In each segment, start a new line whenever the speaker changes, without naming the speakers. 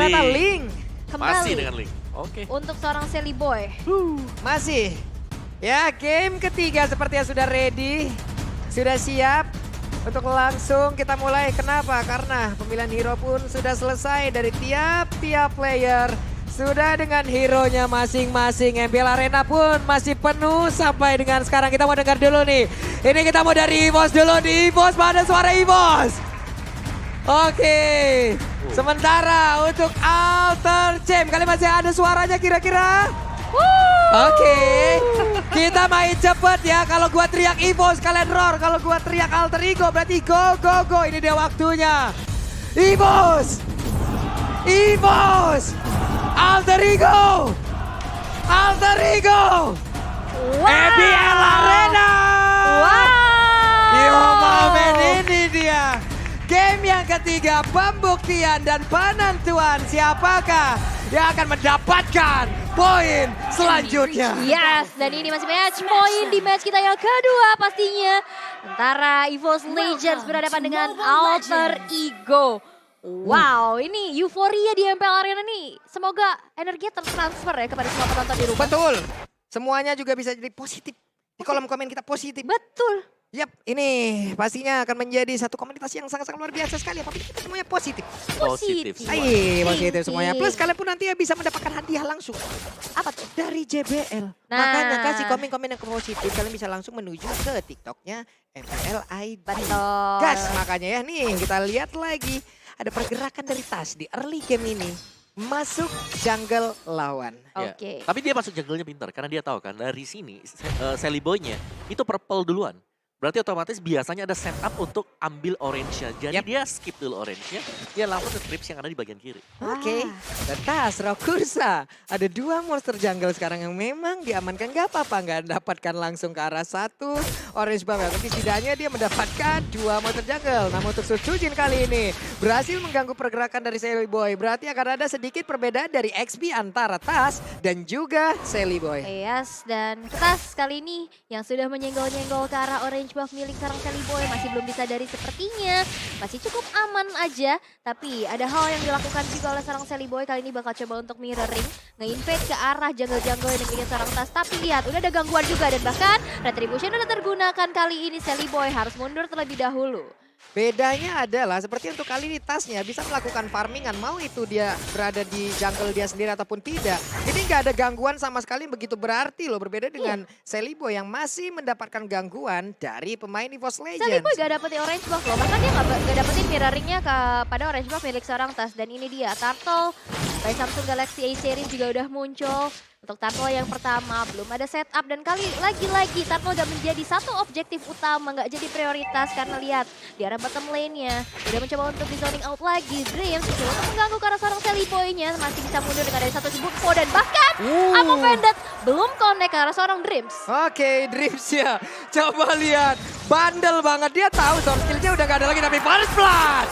ternyata Link.
Kembali.
Masih dengan Link. Oke.
Untuk seorang Sally Boy.
Masih. Ya, game ketiga sepertinya sudah ready. Sudah siap untuk langsung kita mulai. Kenapa? Karena pemilihan hero pun sudah selesai dari tiap-tiap player. Sudah dengan hero-nya masing-masing. MPL Arena pun masih penuh sampai dengan sekarang. Kita mau dengar dulu nih. Ini kita mau dari EVOS dulu. Di EVOS, mana suara EVOS? Oke. Sementara untuk Alter Champ, kalian masih ada suaranya kira-kira? Oke, kita main cepet ya. Kalau gua teriak EVOS, kalian roar. Kalau gua teriak Alter Ego, berarti go, go, go. Ini dia waktunya. EVOS! EVOS! Alter Ego! Alter Ego! MPL Arena! Yo momen ini dia. Game yang ketiga, pembuktian dan penentuan siapakah yang akan mendapatkan poin selanjutnya.
Yes, dan ini masih match point di match kita yang kedua pastinya. Antara EVOS Legends berhadapan dengan Alter Ego. Wow, ini euforia di MPL Arena nih. Semoga energinya tertransfer ya kepada semua penonton di rumah.
Betul. Semuanya juga bisa jadi positif. Di kolom komen kita positif.
Betul.
Yap, ini pastinya akan menjadi satu komunitas yang sangat-sangat luar biasa sekali. Apabila kita semuanya positif.
Positif.
Positif semuanya. Plus kalian pun nanti bisa mendapatkan hadiah langsung.
Apa tuh?
Dari JBL.
Nah.
Makanya kasih komen-komen yang positif. Kalian bisa langsung menuju ke TikToknya MPL ID.
Betul.
Gas, makanya ya nih kita lihat lagi. Ada pergerakan dari Tas di early game ini. Masuk jungle lawan.
Ya.
Oke.
Tapi dia masuk jungle-nya pintar karena dia tahu kan dari sini Sally Boy-nya itu purple duluan. Berarti otomatis biasanya ada setup untuk ambil orange-nya. Jadi dia skip dulu orange-nya, dia langsung ke trips yang ada di bagian kiri.
Oke, dan Tas, Rokursa. Ada dua monster jungle sekarang yang memang diamankan. Gak apa-apa, gak dapatkan langsung ke arah satu orange buff. Tapi setidaknya dia mendapatkan dua monster jungle. Namun untuk Sucujin kali ini berhasil mengganggu pergerakan dari Sally Boy. Berarti akan ada sedikit perbedaan dari XP antara Tas dan juga Sally Boy.
Yes, dan Tas kali ini yang sudah menyenggol-nyenggol ke arah orange buff milik seorang Sally Boy masih belum disadari sepertinya. Masih cukup aman aja, tapi ada hal yang dilakukan juga oleh seorang Sally Boy. Kali ini bakal coba untuk mirroring, nge-invade ke arah jungle-jungle yang dimiliki seorang Tas. Tapi lihat, udah ada gangguan juga dan bahkan Retribution udah tergunakan kali ini. Sally Boy harus mundur terlebih dahulu.
Bedanya adalah seperti untuk kali ini Tasnya bisa melakukan farmingan. Mau itu dia berada di jungle dia sendiri ataupun tidak. Ini nggak ada gangguan sama sekali begitu berarti loh. Berbeda dengan Sally Boy yang masih mendapatkan gangguan dari pemain EVOS Legends.
Sally Boy gak dapetin orange buff loh. Bahkan dia gak dapetin mirroringnya kepada orange buff milik seorang Tas. Dan ini dia Turtle by Samsung Galaxy A series juga udah muncul. Untuk Turtle yang pertama belum ada setup dan kali lagi-lagi Turtle gak menjadi satu objektif utama, gak jadi prioritas karena lihat di arah bottom lane-nya udah mencoba untuk di zoning out lagi. Dreams mencoba untuk mengganggu karena seorang Sally Boy-nya masih bisa mundur dengan ada satu Bukfo dan bahkan Amo Pendant belum connect ke arah seorang Dreams.
Oke, Dreams ya. Coba lihat, bandel banget. Dia tahu source skill-nya udah gak ada lagi tapi First Blood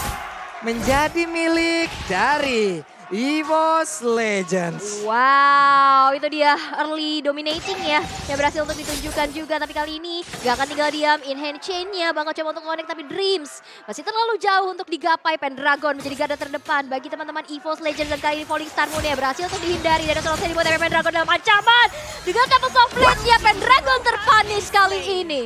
menjadi milik dari EVOS Legends.
Wow, itu dia early dominating ya. Yang berhasil untuk ditunjukkan juga. Tapi kali ini gak akan tinggal diam. In hand chain-nya bakal coba untuk connect. Tapi Dreams masih terlalu jauh untuk digapai. Pendragon menjadi garda terdepan bagi teman-teman EVOS Legends. Dan kali ini Falling Star Moon-nya berhasil untuk dihindari. Dan seorang Sally Boy tapi Pendragon dalam ancaman. Dengan couple soft lane-nya Pendragon terpunish kali ini.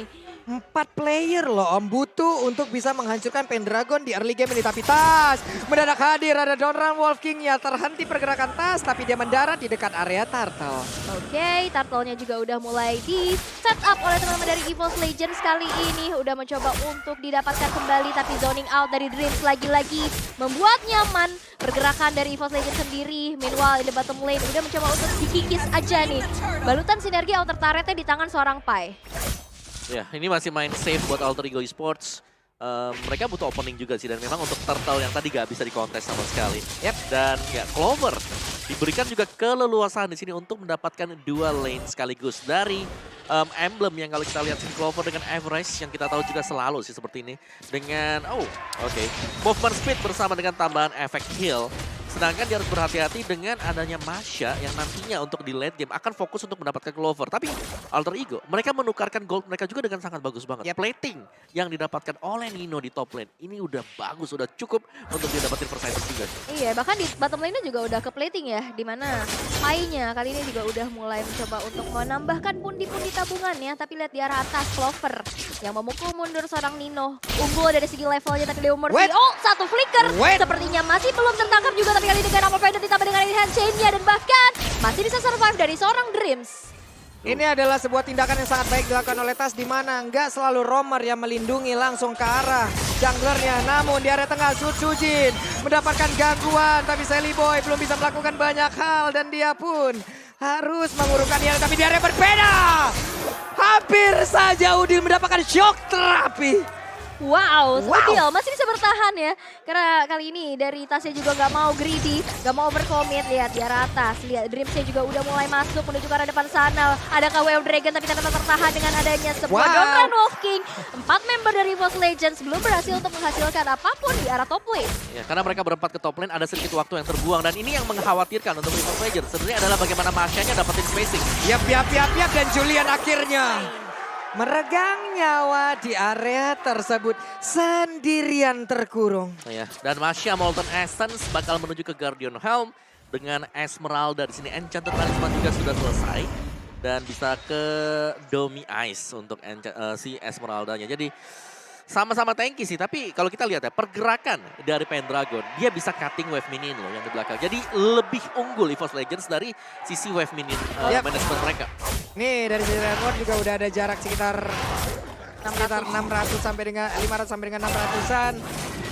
4 player loh Om butuh untuk bisa menghancurkan Pendragon di early game ini. Tapi Tas mendadak hadir, ada Downrun Wolf King-nya. Terhenti pergerakan Tas tapi dia mendarat di dekat area Turtle.
Oke, Turtle-nya juga udah mulai di setup oleh teman-teman dari EVOS Legends kali ini. Udah mencoba untuk didapatkan kembali tapi zoning out dari Dreams lagi-lagi membuat nyaman pergerakan dari EVOS Legends sendiri. Meanwhile, in the bottom lane udah mencoba untuk dikikis aja nih. Balutan sinergi outer turret-nya di tangan seorang Pai.
Ya, ini masih main safe buat Alter Ego Esports. Mereka butuh opening juga sih, dan memang untuk Turtle yang tadi gak bisa dikontes sama sekali. Dan ya Clover diberikan juga keleluasaan di sini untuk mendapatkan dua lane sekaligus dari emblem yang kalau kita lihat sini Clover dengan average yang kita tahu juga selalu sih seperti ini. Dengan movement speed bersama dengan tambahan efek heal. Sedangkan dia harus berhati-hati dengan adanya Masha yang nantinya untuk di late game akan fokus untuk mendapatkan Clover. Tapi Alter Ego, mereka menukarkan gold mereka juga dengan sangat bagus banget. Plating yang didapatkan oleh Nino di top lane, ini udah bagus, udah cukup untuk didapatin percentage juga.
Iya, bahkan di bottom lane-nya juga udah ke plating ya, dimana Pai-nya kali ini juga udah mulai mencoba untuk menambahkan pundi-pundi tabungannya. Tapi lihat di arah atas, Clover yang memukul mundur seorang Nino. Unggul dari segi levelnya, tapi Leo Murphy, satu flicker. Sepertinya masih belum tertangkap juga, tapi kali ini dengan Apple Pendant ditambah dengan hand chain-nya. Dan bahkan masih bisa survive dari seorang Dreams.
Ini adalah sebuah tindakan yang sangat baik dilakukan oleh Tas, di mana nggak selalu roamer yang melindungi langsung ke arah junglernya. Namun di area tengah Sujin mendapatkan gangguan, tapi Sally Boy belum bisa melakukan banyak hal dan dia pun harus mengurungkan dia. Tapi di area berbeda, hampir saja Udil mendapatkan shock terapi.
Wow, Udil masih bisa bertahan ya. Karena kali ini dari Tasnya juga nggak mau greedy, nggak mau overcommit. Lihat di arah atas, lihat Dreamsnya juga udah mulai masuk menuju ke arah depan sana. Ada KW Dragon tapi tetap tertahan dengan adanya sebuah Don't Run Wolf King. 4 member dari EVOS Legends belum berhasil untuk menghasilkan apapun di arah top lane.
Ya, karena mereka berempat ke top lane ada sedikit waktu yang terbuang. Dan ini yang mengkhawatirkan untuk EVOS Legends. Sebenarnya adalah bagaimana Masha-nya dapetin spacing.
Yap, dan Julian akhirnya meregang nyawa di area tersebut sendirian terkurung.
Ya, dan Masha Molten Essence bakal menuju ke Guardian Helm dengan Esmeralda. Di sini Enchanted Talisman juga sudah selesai dan bisa ke Domi Ice untuk si Esmeraldanya. Jadi sama-sama tanky sih, tapi kalau kita lihat ya pergerakan dari Pendragon, dia bisa cutting wave minion loh yang di belakang. Jadi lebih unggul EVOS Legends dari sisi wave minion management mereka.
Nih dari sisi Redwood juga udah ada jarak sekitar 600 sampai dengan 500 sampai dengan 600-an.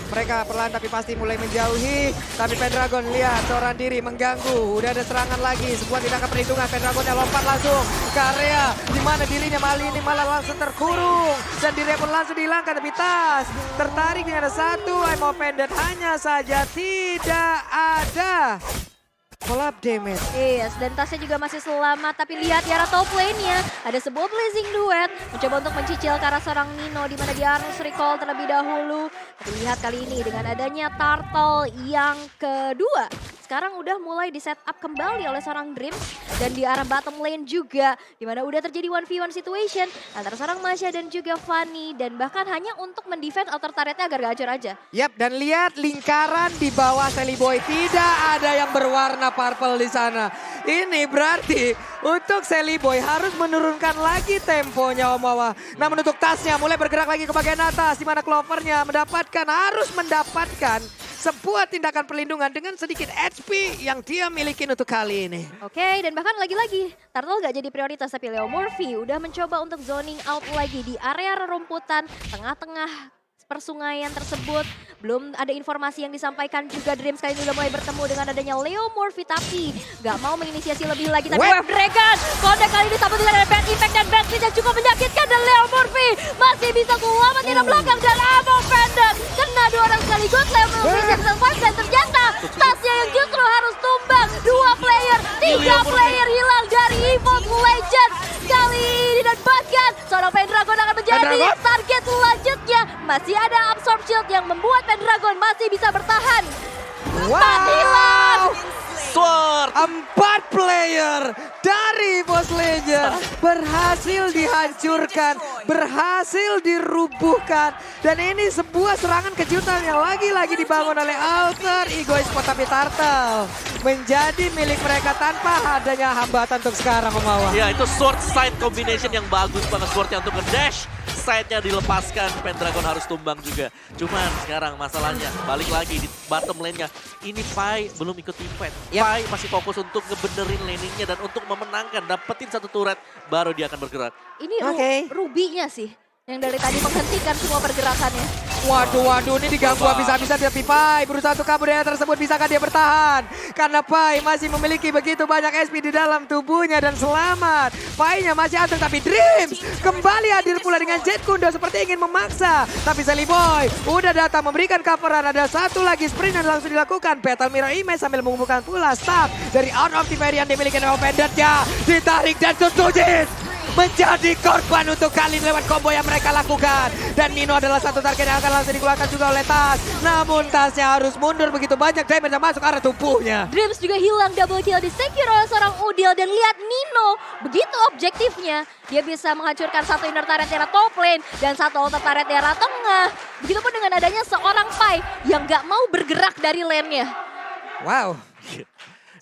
Mereka perlahan tapi pasti mulai menjauhi. Tapi Pendragon lihat seorang diri mengganggu. Udah ada serangan lagi. Sebuah tindakan perhitungan. Pendragonnya lompat langsung ke area di mana dirinya kali ini malah langsung terkurung. Dan dirinya pun langsung dihilangkan. Tapi Tas tertarik dengan satu Imo Pendant. Hanya saja tidak ada collab damage.
Yes, dan Tasnya juga masih selamat. Tapi lihat di arah top lane-nya ada sebuah blazing duet mencoba untuk mencicil ke arah seorang Nino di mana dia harus recall terlebih dahulu. Tapi lihat kali ini dengan adanya turtle yang kedua, sekarang udah mulai di setup kembali oleh seorang Dreams. Dan di arah bottom lane juga di mana udah terjadi 1v1 situation antara seorang Masha dan juga Fanny, dan bahkan hanya untuk mendefend outer turretnya agar gak hancur aja.
Yap, dan lihat lingkaran di bawah Sally Boy, tidak ada yang berwarna purple di sana. Ini berarti untuk Sally Boy harus menurunkan lagi temponya Omawa. Namun untuk Tasnya mulai bergerak lagi ke bagian atas, di mana Clovernya harus mendapatkan sebuah tindakan perlindungan dengan sedikit HP yang dia miliki untuk kali ini.
Oke, dan bahkan lagi-lagi Turtle gak jadi prioritas, tapi Leo Murphy udah mencoba untuk zoning out lagi di area rerumputan tengah-tengah persungaian tersebut. Belum ada informasi yang disampaikan juga. Dreams kali ini udah mulai bertemu dengan adanya Leo Murphy, tapi gak mau menginisiasi lebih lagi. Tapi Wave Dragon, Kode kali ini sambut dengan Bad Impact dan Bad Speed yang cukup menyakitkan. Dan Leo Murphy masih bisa selamat di belakang dan Amo Pendant. Kena dua orang sekaligus, Leo Murphy bisa survive dan ternyata Tasnya yang justru harus tumbang. 2 player, 3 player hilang dari EVOS Legends kali ini. Dan bahkan seorang Pendragon akan menjadi target selanjutnya. Masih ada Absorb Shield yang membuat Pendragon masih bisa bertahan.
Wow!
Sword!
4 player dari EVOS Legends berhasil dihancurkan, berhasil dirubuhkan. Dan ini sebuah serangan kejutan yang lagi-lagi dibangun oleh Alter Ego Esports. Tapi Turtle menjadi milik mereka tanpa adanya hambatan untuk sekarang, Omawa.
Ya, itu sword side combination yang bagus banget. Swordnya untuk nge-dash, side-nya dilepaskan, Pendragon harus tumbang juga. Cuman sekarang masalahnya balik lagi di bottom lane-nya. Ini Pai belum ikut team fight. Pai masih fokus untuk ngebenerin laning-nya dan untuk memenangkan, dapetin satu turret, baru dia akan bergerak.
Ini Ruby-nya sih yang dari tadi menghentikan semua pergerakannya.
Waduh, ini diganggu habis-habisan dari Pai. Berusaha untuk kabur dari tersebut, bisakah dia bertahan? Karena Pai masih memiliki begitu banyak SP di dalam tubuhnya dan selamat. Pai-nya masih anteng, tapi Dreams kembali hadir pula dengan Jet Kundo seperti ingin memaksa. Tapi Sally Boy udah datang memberikan coveran. Ada satu lagi sprint yang langsung dilakukan. Battle Mirror Image sambil mengumpulkan pula staff dari Out of the Fairy yang dimiliki oleh Pendant-nya. Ditarik dan Sujin. menjadi korban untuk kali ini lewat combo yang mereka lakukan. Dan Nino adalah satu target yang akan langsung dikeluarkan juga oleh Tas. Namun Tasnya harus mundur, begitu banyak damage yang masuk arah tubuhnya.
Dreams juga hilang, double kill di secure oleh seorang Udil. Dan lihat Nino, begitu objektifnya. Dia bisa menghancurkan satu inner turret di arah top lane dan satu outer turret di arah tengah. Begitupun dengan adanya seorang Pai yang gak mau bergerak dari lane-nya.
Wow.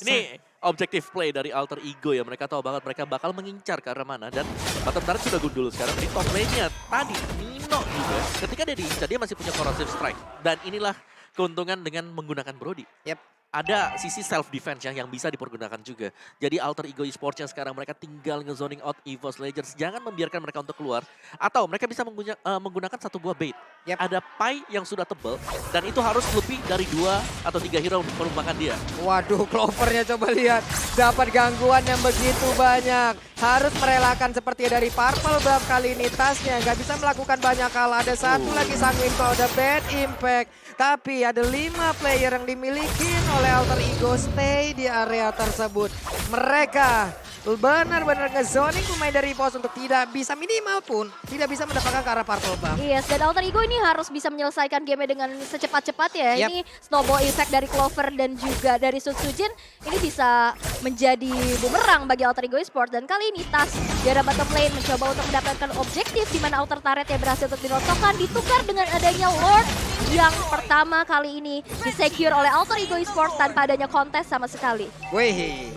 Ini objective play dari Alter Ego ya. Mereka tahu banget mereka bakal mengincar ke arah mana. Dan bottom turret sudah gundul sekarang. Di top lane-nya tadi Nino juga. Ketika dia diincar dia masih punya corrosive strike. Dan inilah keuntungan dengan menggunakan Brody.
Yep.
Ada sisi self defense yang bisa dipergunakan juga. Jadi Alter Ego Esports-nya sekarang mereka tinggal nge-zoning out EVOS Legends. Jangan membiarkan mereka untuk keluar. Atau mereka bisa menggunakan satu buah bait.
Yep.
Ada Pai yang sudah tebal. Dan itu harus lebih dari 2 atau 3 hero merupakan dia.
Waduh, Clovernya coba lihat. Dapat gangguan yang begitu banyak. Harus merelakan seperti dari Purple Buff kali ini. Tasnya nggak bisa melakukan banyak hal. Ada satu lagi Sanguine kalau ada bad impact. Tapi ada 5 player yang dimiliki oleh Alter Ego stay di area tersebut. Mereka benar-benar nge-zoning pemain dari EVOS untuk tidak bisa minimal pun tidak bisa mendapatkan ke arah Purple Buff.
Yes, dan Alter Ego ini harus bisa menyelesaikan game dengan secepat-cepat ya.
Yep.
Ini snowball effect dari Clover dan juga dari Sutsujin ini bisa menjadi bumerang bagi Alter Ego Esports. Dan kali ini Tas di arah bottom lane mencoba untuk mendapatkan objektif di mana outer turret yang berhasil untuk dirosokkan, ditukar dengan adanya Lord yang pertama kali ini disecure oleh Alter Ego Esports tanpa adanya kontes sama sekali.
Wih.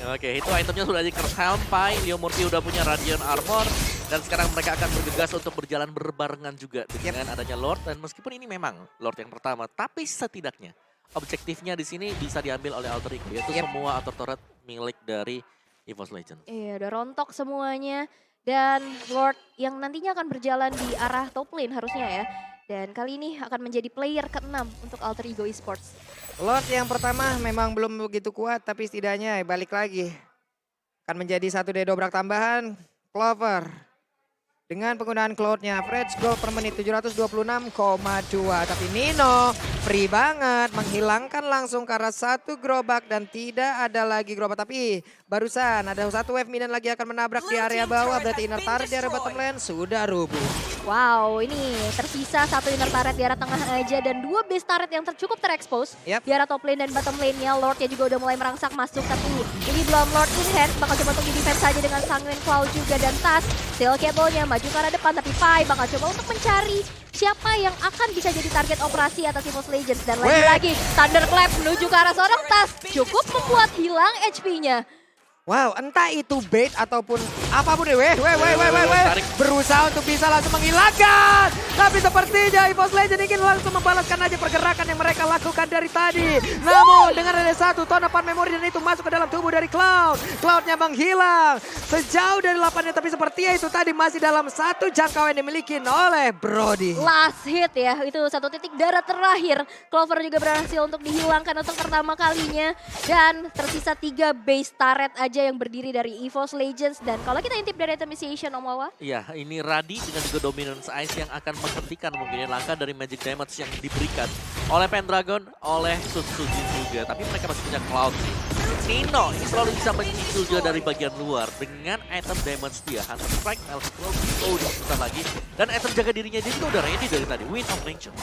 Oke, itu itemnya sudah di Curse Helm, Pai, Leo Murphy udah punya Radiant Armor. Dan sekarang mereka akan bergegas untuk berjalan berbarengan juga dengan adanya Lord. Dan meskipun ini memang Lord yang pertama, tapi setidaknya objektifnya di sini bisa diambil oleh Alter Ego. Yaitu semua outer turret milik dari EVOS Legends.
Iya, udah rontok semuanya. Dan Lord yang nantinya akan berjalan di arah top lane harusnya ya. Dan kali ini akan menjadi player ke-6 untuk Alter Ego Esports.
Lord yang pertama memang belum begitu kuat, tapi setidaknya balik lagi. Akan menjadi satu dobrak tambahan. Clover. Dengan penggunaan Cloud-nya, average gold per menit 726,2. Tapi Nino free banget, menghilangkan langsung ke arah satu gerobak dan tidak ada lagi gerobak. Tapi barusan ada satu wave minion lagi akan menabrak di area bawah, berarti inner turret di area bottom lane sudah rubuh.
Wow, ini tersisa satu inner turret di arah tengah aja dan 2 base turret yang cukup terekspos.
Yep.
Di arah top lane dan bottom lane-nya, Lord-nya juga udah mulai merangsak masuk. Tapi ini belum Lord in hand, bakal coba untuk di-defense saja dengan Sanguine Cloud juga dan Tas. Steel cable-nya maju ke arah depan, tapi Pai bakal coba untuk mencari siapa yang akan bisa jadi target operasi atas EVOS Legends. Dan lagi-lagi Thunderclap menuju ke arah seorang Tas, cukup membuat hilang HP-nya.
Wow, entah itu bait ataupun apapun deh. Berusaha untuk bisa langsung menghilangkan. Tapi sepertinya EVOS Legends ingin langsung membalaskan aja pergerakan yang mereka lakukan dari tadi. Namun dengan ada satu tonapan memori dan itu masuk ke dalam tubuh dari Cloud. Cloud-nya menghilang sejauh dari 8-nya, tapi sepertinya itu tadi masih dalam satu jangkauan yang dimiliki oleh Brody.
Last hit ya, itu satu titik darah terakhir. Clover juga berhasil untuk dihilangkan untuk pertama kalinya. Dan tersisa 3 base turret aja yang berdiri dari EVOS Legends. Dan kalau kita intip dari itemization Om Wawa.
Iya, ini Radi dengan juga Dominance Ice yang akan menghentikan mungkin langkah dari magic damage yang diberikan oleh Pendragon, oleh Sutsujin juga. Tapi mereka masih punya Cloud nih. Nino ini selalu bisa menyicil juga dari bagian luar dengan item damage dia. Hunter Strike, Melty Cloud, udah sebentar lagi. Dan item jaga dirinya dia juga udah ready dari tadi, Wind of Nature.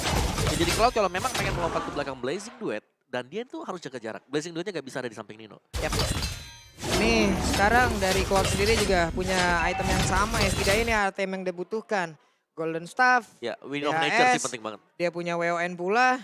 Ya, jadi Cloud kalau memang pengen melompat ke belakang Blazing Duet, dan dia tuh harus jaga jarak. Blazing Duetnya gak bisa ada di samping Nino.
Yep. Nih, sekarang dari Cloud sendiri juga punya item yang sama ya. Setidaknya ini item yang dia butuhkan. Golden Staff.
Ya, Wind of Nature sih penting banget.
Dia punya WON pula.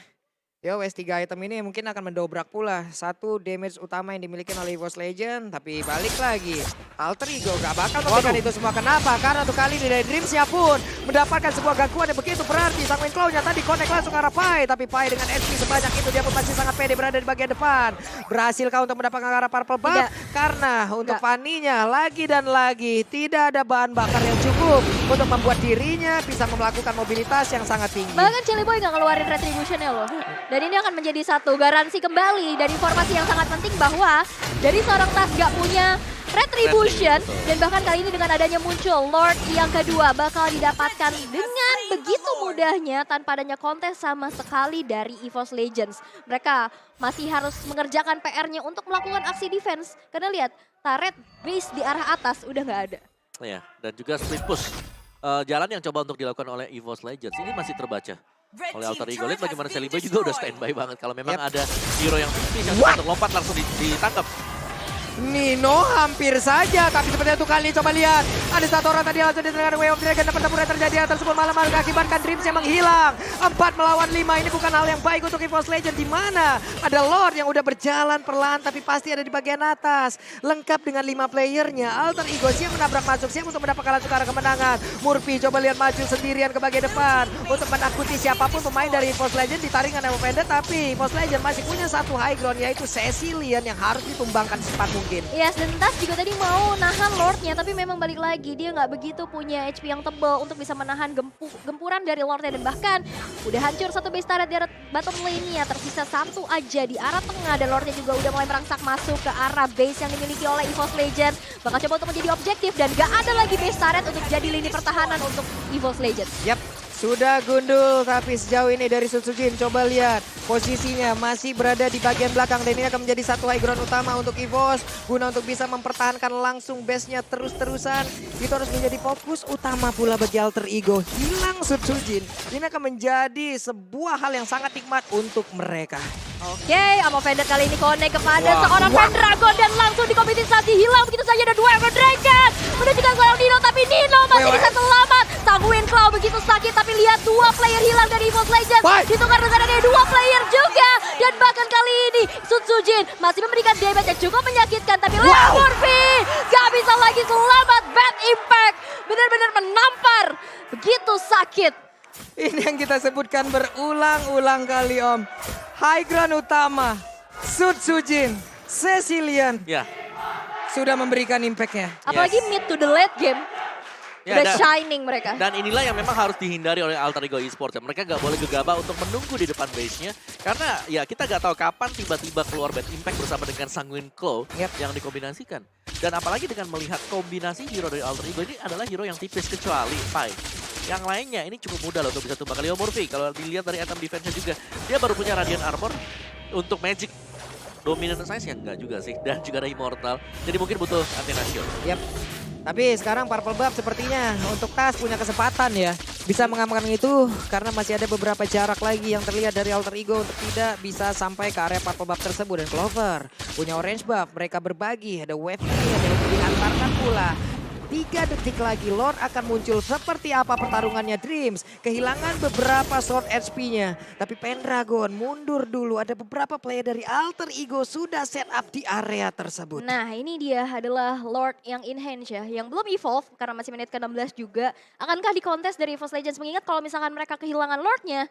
Ya, WS3 item ini mungkin akan mendobrak pula satu damage utama yang dimiliki oleh EVOS Legend. Tapi balik lagi, Alter Ego gak bakal memberikan itu semua. Kenapa? Karena untuk kali ini dari Dreams-nya pun mendapatkan sebuah gangguan yang begitu berarti. Sanguine Cloud-nya tadi connect langsung ke arah Pai. Tapi Pai dengan SP sebanyak itu dia pun masih sangat pede berada di bagian depan. Berhasilkah untuk mendapatkan arah Purple Buff?
Tidak.
Karena untuk Fanny-nya lagi dan lagi tidak ada bahan bakar yang cukup untuk membuat dirinya bisa melakukan mobilitas yang sangat tinggi.
Bahkan Chili Boy gak ngeluarin Retribution-nya loh. Dan ini akan menjadi satu garansi kembali dari informasi yang sangat penting bahwa dari seorang Tas gak punya Retribution.
betul.
Dan bahkan kali ini dengan adanya muncul Lord yang kedua bakal didapatkan dengan begitu mudahnya tanpa adanya kontes sama sekali dari EVOS Legends. Mereka masih harus mengerjakan PR-nya untuk melakukan aksi defense. Karena lihat, turret base di arah atas udah nggak ada.
Ya, dan juga split push. Jalan yang coba untuk dilakukan oleh EVOS Legends ini masih terbaca oleh Alter Ego. Lihat bagaimana Celiboy juga udah standby banget. Kalau memang ada hero yang tipis yang coba untuk lompat langsung ditangkap.
Nino hampir saja, tapi seperti itu kali coba lihat. Ada satu orang tadi langsung diterangkan Way of Dragon dan pertempuran terjadi hal tersebut malam mengakibatkan Dreams yang menghilang. 4 melawan 5 ini bukan hal yang baik untuk EVOS Legends, di mana ada Lord yang udah berjalan perlahan tapi pasti ada di bagian atas. Lengkap dengan 5 playernya. Alter Ego siap menabrak masuk, siap untuk mendapatkan langsung ke arah kemenangan. Murphy coba lihat maju sendirian ke bagian depan untuk menakuti siapapun pemain dari EVOS Legends di taringan yang pendek, tapi EVOS Legends masih punya satu high ground yaitu Cecilian yang harus ditumbangkan secepat mungkin.
Yes, dan Tas juga tadi mau nahan Lordnya, tapi memang balik lagi dia nggak begitu punya HP yang tebal untuk bisa menahan gempuran dari Lordnya. Dan bahkan udah hancur satu base turret di arah bottom lane-nya, tersisa satu aja di arah tengah. Dan Lordnya juga udah mulai merangsak masuk ke arah base yang dimiliki oleh EVOS Legends. Bakal coba untuk menjadi objektif dan gak ada lagi base turret untuk jadi lini pertahanan untuk EVOS Legends.
Yap, sudah gundul tapi sejauh ini dari Sutsujin coba lihat posisinya masih berada di bagian belakang dan ini akan menjadi satu high ground utama untuk EVOS guna untuk bisa mempertahankan langsung base-nya terus-terusan. Itu harus menjadi fokus utama pula bagi Alter Ego. Hilang Sutsujin, ini akan menjadi sebuah hal yang sangat nikmat untuk mereka.
Oke, Amo Fender kali ini connect kepada seorang Pendragon dan langsung dikompensasi hilang begitu saja. Ada 2 Ever Dragon menunjukkan seorang Nino, tapi Nino masih bisa selamat. Sang Wind Claw begitu sakit, tapi lihat 2 player hilang dari EVOS Legends. Ditukar dengan ada 2 player juga. Dan bahkan kali ini Sutsujin masih memberikan damage yang cukup menyakitkan, tapi Leo Murphy gak bisa lagi selamat. Bad impact, benar-benar menampar. Begitu sakit.
Ini yang kita sebutkan berulang-ulang kali Om. High ground utama, Sutsujin, Cecilian sudah memberikan impact-nya.
Apalagi mid to the late game.
Ya,
udah shining mereka.
Dan inilah yang memang harus dihindari oleh Alter Ego Esports. Mereka gak boleh gegabah untuk menunggu di depan base-nya. Karena ya kita gak tahu kapan tiba-tiba keluar bad impact bersama dengan Sanguine Claw yang dikombinasikan. Dan apalagi dengan melihat kombinasi hero dari Alter Ego ini adalah hero yang tipis kecuali Pai. Yang lainnya ini cukup mudah loh untuk bisa tumbang. Leo Murphy kalau dilihat dari item defense-nya juga. Dia baru punya Radiant Armor untuk Magic. Dominant size ya enggak juga sih. Dan juga ada Immortal. Jadi mungkin butuh Athena Shield.
Yap. Tapi sekarang Purple Buff sepertinya untuk Tas punya kesempatan ya. Bisa mengamankan itu karena masih ada beberapa jarak lagi yang terlihat dari Alter Ego untuk tidak bisa sampai ke area Purple Buff tersebut. Dan Clover punya Orange Buff, mereka berbagi. Ada wave ini yang diantarkan pula. 3 detik lagi Lord akan muncul. Seperti apa pertarungannya Dreams? Kehilangan beberapa short HP-nya. Tapi Pendragon mundur dulu. Ada beberapa player dari Alter Ego sudah set up di area tersebut.
Nah ini dia adalah Lord yang in-hand ya. Yang belum evolve karena masih menit ke-16 juga. Akankah di kontes dari EVOS Legends? Mengingat kalau misalkan mereka kehilangan Lordnya.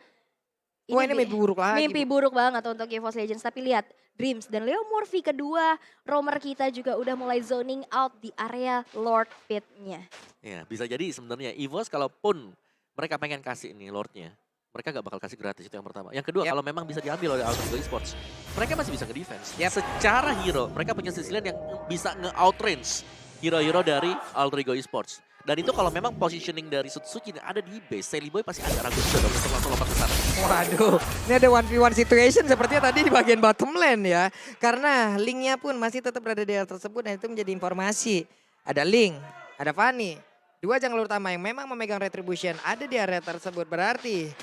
Wah ini mimpi buruk lagi.
Mimpi buruk banget untuk EVOS Legends. Tapi lihat Dreams dan Leo Murphy kedua roamer kita juga udah mulai zoning out di area Lord Pit-nya.
Ya bisa jadi sebenarnya EVOS kalaupun mereka pengen kasih ini Lordnya. Mereka gak bakal kasih gratis, itu yang pertama. Yang kedua kalau memang bisa diambil oleh Alter Ego Esports. Mereka masih bisa nge-defense. Secara hero mereka punya Cecilian yang bisa nge-outrange hero-hero dari Alter Ego Esports. Dan itu kalau memang positioning dari Sutsujin ada di base, Celiboy pasti ada ragu juga untuk langsung lompat ke sana.
Waduh, ini ada 1v1 situation sepertinya tadi di bagian bottom lane ya. Karena linknya pun masih tetap berada di area tersebut dan itu menjadi informasi. Ada Link, ada Fanny. 2 jungler utama yang memang memegang Retribution ada di area tersebut. Berarti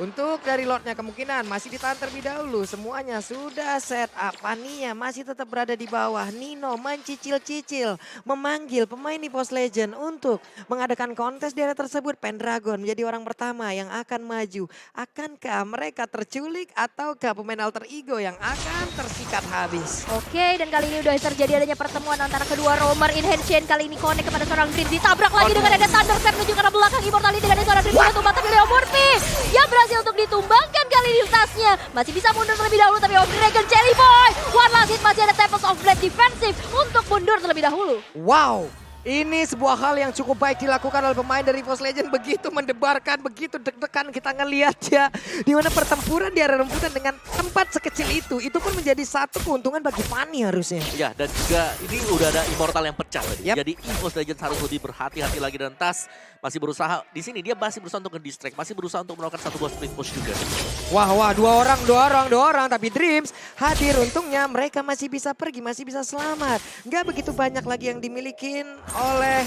untuk dari Lordnya kemungkinan masih ditahan terlebih dahulu. Semuanya sudah set up. Fanny-nya masih tetap berada di bawah. Nino mencicil-cicil memanggil pemain EVOS Legends untuk mengadakan kontes di area tersebut. Pendragon menjadi orang pertama yang akan maju. Akankah mereka terculik ataukah pemain Alter Ego yang akan tersikat habis?
Oke, dan kali ini udah terjadi adanya pertemuan antara kedua roamer in hand chain. Kali ini connect kepada seorang Dreams. Ditabrak lagi dengan ada Thunder Clap menuju ke arah belakang. Immortality dengan seorang Dreams juga tumbang. Tapi Leo Murphy yang berhasil untuk ditumbangkan kali ini tasnya. Masih bisa mundur terlebih dahulu tapi Dragon Celiboy. One last hit, masih ada Temples of Blade defensif untuk mundur terlebih dahulu.
Wow, Ini sebuah hal yang cukup baik dilakukan oleh pemain dari EVOS Legends. Begitu mendebarkan, begitu deg-degan kita ngelihat ya. Di mana pertempuran di area rembutan dengan tempat sekecil itu pun menjadi satu keuntungan bagi Fanny harusnya.
Ya, dan juga ini udah ada Immortal yang pecah tadi.
Yep.
Jadi EVOS Legends harus lebih berhati-hati lagi, dan Tas masih berusaha. Di sini dia masih berusaha untuk nge-distract, masih berusaha untuk melakukan satu buah split push juga.
Wah, dua orang. Tapi Dreams hadir, untungnya mereka masih bisa pergi, masih bisa selamat. Nggak begitu banyak lagi yang dimiliki oleh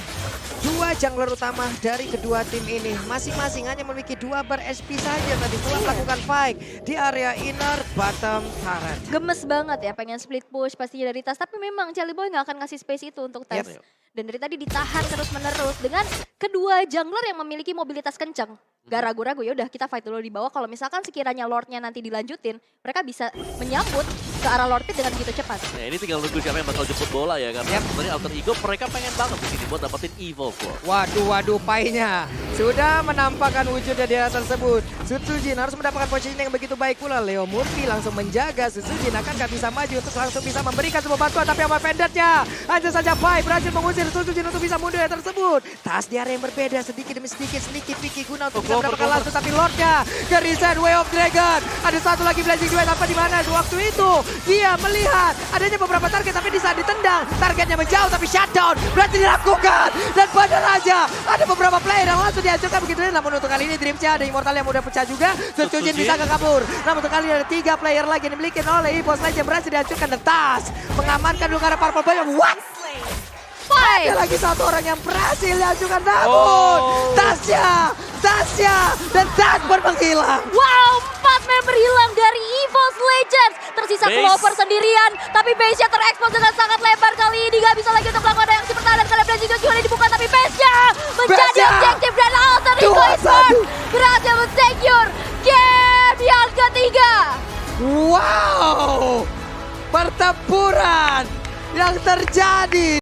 dua jungler utama dari kedua tim ini. Masing-masing hanya memiliki 2 bar HP saja tadi setelah melakukan fight di area inner bottom turret.
Gemes banget ya pengen split push pastinya dari Tas. Tapi memang Jelly Boy nggak akan ngasih space itu untuk Tas.
Yep.
Dan dari tadi ditahan terus-menerus dengan kedua jungler yang memiliki mobilitas kencang. Gak ragu-ragu, ya udah kita fight dulu di bawah. Kalau misalkan sekiranya Lordnya nanti dilanjutin, mereka bisa menyambut ke arah Lord Pit dengan begitu cepat.
Nah, ini tinggal nunggu siapa yang bakal jemput bola ya, karena sebenarnya Alter Ego mereka pengen banget di sini buat dapetin Evolve.
Waduh, Painya sudah menampakkan wujudnya di area tersebut. Sutsujin harus mendapatkan posisi yang begitu baik pula. Leo Murphy langsung menjaga. Sutsujin akan gak bisa maju untuk langsung bisa memberikan sebuah bantuan, tapi sama Vendetnya hanya saja Pai berhasil mengusir Sutsujin untuk bisa mundur dari tersebut. Tas di area yang berbeda sedikit demi sedikit Vicky guna untuk bisa mendapatkan langsung, tapi Lordnya ke reset Way of Dragon. Ada satu lagi Blazing Duet, apa di mana waktu itu dia melihat adanya beberapa target, tapi di saat ditendang targetnya menjauh, tapi shutdown berarti dilakukan, dan pada raja ada beberapa player yang langsung dihancurkan begitu. Namun untuk kali ini Dreamsnya ada Immortal yang mudah pecah juga. Sutsujin bisa kabur. Namun untuk kali ini ada 3 player lagi yang dimiliki oleh EVOS Legends berhasil dihancurkan, dan Tas mengamankan dulu karena Purple Boy. What? Ada lagi satu orang yang berhasil dihancurkan, namun Tasya dan Tas pun menghilang.
Wow, 4 member hilang dari EVOS Legends. Tersisa Clover sendirian, tapi base-nya terekspos dengan sangat lebar kali ini. Gak bisa lagi untuk melakukan yang pertahanan karena Blazing Duet juga dibuka, tapi base-nya menjadi objektif dan Alter Ego Esports berhasil men-secure game yang ketiga.
Wow, pertempuran yang terjadi